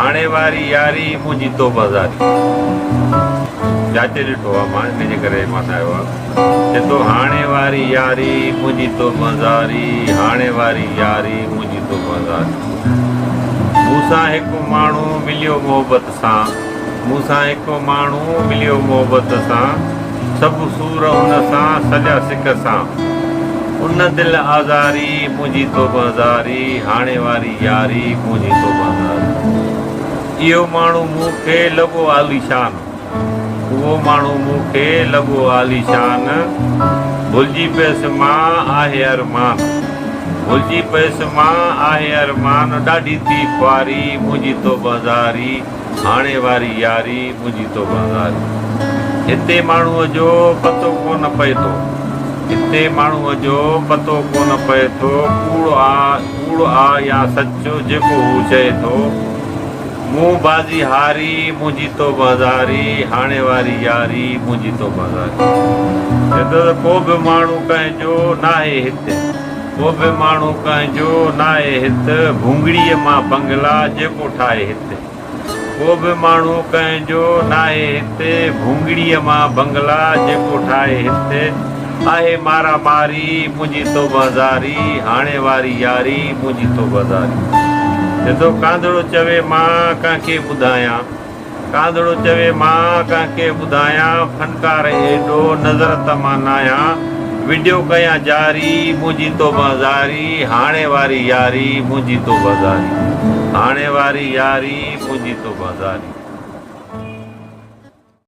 हाणे वारी यारी मुंहिंजी तो बाज़ारी। जाचे ॾिठो आहे मां, हिनजे करे मां ठाहियो आहे। चए थो हाणे वारी यारी मुंहिंजी तो बाज़ारी, हाणे वारी यारी मुंहिंजी तो बाज़ारी। मूंसां हिकु माण्हू मिलियो मोहबत सां, मूंसां हिकु माण्हू मिलियो मोहबत सां, सभु सूर हुन सां सॼा सिक सां, उन दिलि आज़ारी मुंहिंजी तो बाज़ारी, हाणे वारी यारी मुंहिंजी तो बाज़ारी। इहो माण्हू मूंखे लॻो आलीशान, उहो माण्हू मूंखे लॻो आलीशान, भुलिजी पियसि मां आहे अरमान, भुलिजी पियसि मां आहे अरमान, ॾाढी थी ख्वारी मुंहिंजी तो बाज़ारी, हाणे वारी यारी मुंहिंजी तो बाज़ारी। हिते माण्हूअ जो पतो कोन पए थो, हिते माण्हूअ जो पतो कोन पए थो, कूड़ आ या सचो जेको हू चए थो, मूं बाज़ी हारी मुंहिंजी तो बाज़ारी, हाणे वारी यारी मुंहिंजी तो बाज़ारी। को बि माण्हू कंहिंजो नाहे हिते, को बि माण्हू कंहिंजो नाहे हिते, भुंगड़ीअ मां बंगला जेको ठाहे हिते, को बि माण्हू कंहिंजो नाहे हिते, भुंगड़ीअ मां बंगला जेको ठाहे हिते, आहे मारा मारी मुंहिंजी तो बाज़ारी, हाणे वारी यारी मुंहिंजी तो बाज़ारी। जदो कांदड़ो चवे मां कंहिंखे ॿुधायां, कांदड़ो चवे मां कंहिंखे ॿुधायां, फनकार एॾो नज़र त मां नायां, वीडियो कयां जारी मुंहिंजी तो बाज़ारी, हाणे वारी यारी मुंहिंजी तो बाज़ारी, हाणे वारी यारी मुंहिंजी तो बाज़ारी।